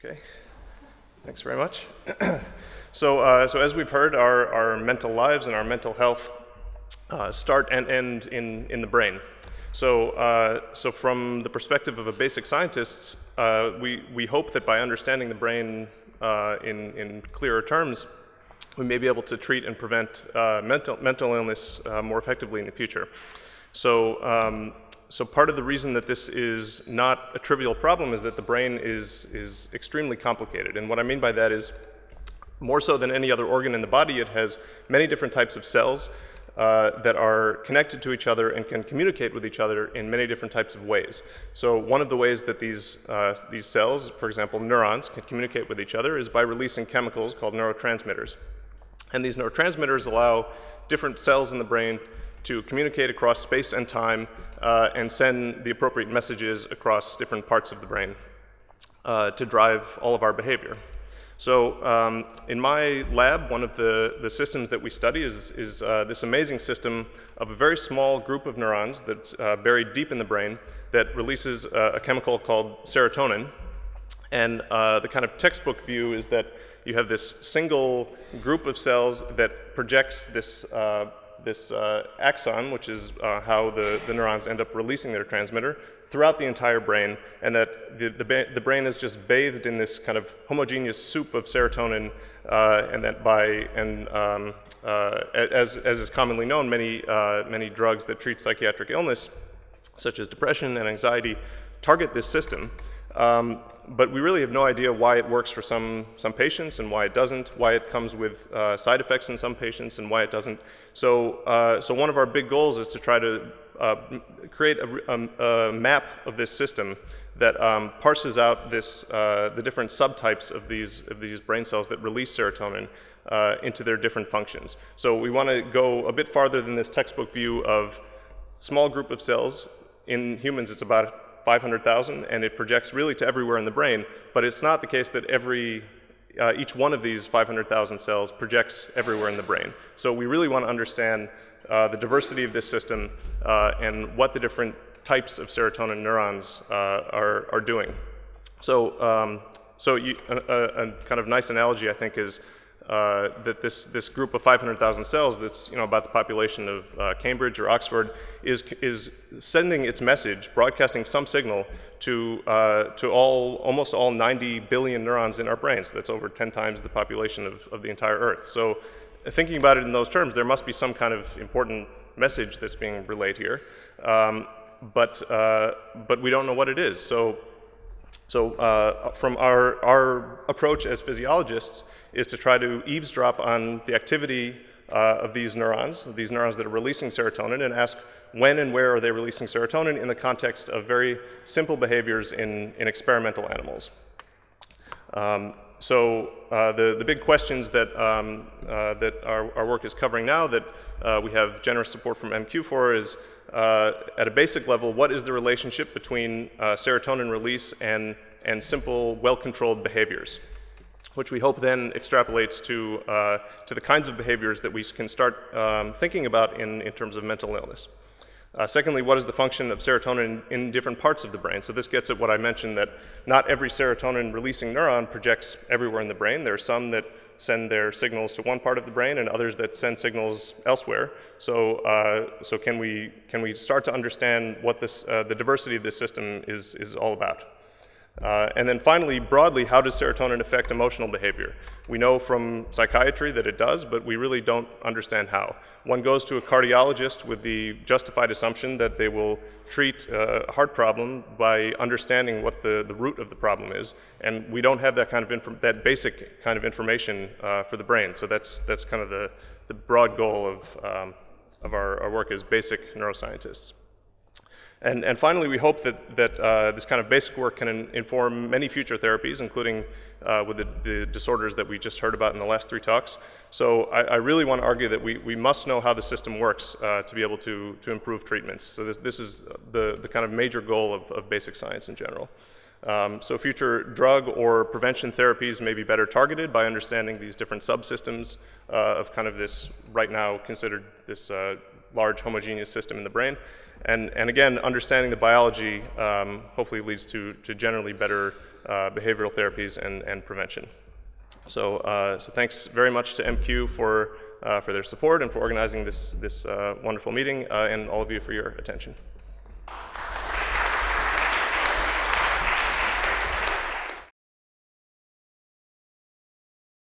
Okay, thanks very much. So as we've heard, our mental lives and our mental health start and end in the brain. So from the perspective of a basic scientist, we hope that by understanding the brain in clearer terms, we may be able to treat and prevent mental illness more effectively in the future. So part of the reason that this is not a trivial problem is that the brain is extremely complicated. And what I mean by that is, more so than any other organ in the body, it has many different types of cells that are connected to each other and can communicate with each other in many different types of ways. So one of the ways that these cells, for example neurons, can communicate with each other is by releasing chemicals called neurotransmitters. And these neurotransmitters allow different cells in the brain to communicate across space and time and send the appropriate messages across different parts of the brain to drive all of our behavior. So in my lab, one of the systems that we study is this amazing system of a very small group of neurons that's buried deep in the brain that releases a chemical called serotonin. And the kind of textbook view is that you have this single group of cells that projects this axon, which is how the neurons end up releasing their transmitter, throughout the entire brain, and that the brain is just bathed in this kind of homogeneous soup of serotonin, and that as is commonly known, many drugs that treat psychiatric illness, such as depression and anxiety, target this system. But we really have no idea why it works for some patients and why it doesn't, why it comes with side effects in some patients and why it doesn't. So one of our big goals is to try to create a map of this system that parses out the different subtypes of these brain cells that release serotonin into their different functions. So we want to go a bit farther than this textbook view of small group of cells. In humans, it's about 500,000, and it projects really to everywhere in the brain, but it's not the case that each one of these 500,000 cells projects everywhere in the brain. So we really want to understand the diversity of this system and what the different types of serotonin neurons are doing. So a kind of nice analogy, I think, is that this group of 500,000 cells that's about the population of Cambridge or Oxford is sending its message, broadcasting some signal to almost all 90 billion neurons in our brains. So that's over 10 times the population of the entire Earth. So thinking about it in those terms, there must be some kind of important message that's being relayed here, but we don't know what it is. So from our approach as physiologists is to try to eavesdrop on the activity of these neurons that are releasing serotonin, and ask when and where are they releasing serotonin in the context of very simple behaviors in experimental animals. The big questions that our work is covering now, that we have generous support from MQ for, is at a basic level, what is the relationship between serotonin release and simple, well-controlled behaviors, which we hope then extrapolates to the kinds of behaviors that we can start thinking about in terms of mental illness. Secondly, what is the function of serotonin in different parts of the brain? So this gets at what I mentioned, that not every serotonin-releasing neuron projects everywhere in the brain. There are some that send their signals to one part of the brain and others that send signals elsewhere. So can we start to understand what the diversity of this system is all about? And then finally, broadly, how does serotonin affect emotional behavior? We know from psychiatry that it does, but we really don't understand how. One goes to a cardiologist with the justified assumption that they will treat a heart problem by understanding what the root of the problem is, and we don't have that kind of that basic kind of information for the brain. So that's kind of the broad goal of our work as basic neuroscientists. And finally, we hope that this kind of basic work can inform many future therapies, including with the disorders that we just heard about in the last 3 talks. So I really want to argue that we must know how the system works to be able to improve treatments. So this is the kind of major goal of basic science in general. So future drug or prevention therapies may be better targeted by understanding these different subsystems of kind of this, right now considered this large homogeneous system in the brain. And again, understanding the biology hopefully leads to generally better behavioral therapies and prevention. So, so thanks very much to MQ for their support and for organizing this wonderful meeting, and all of you for your attention.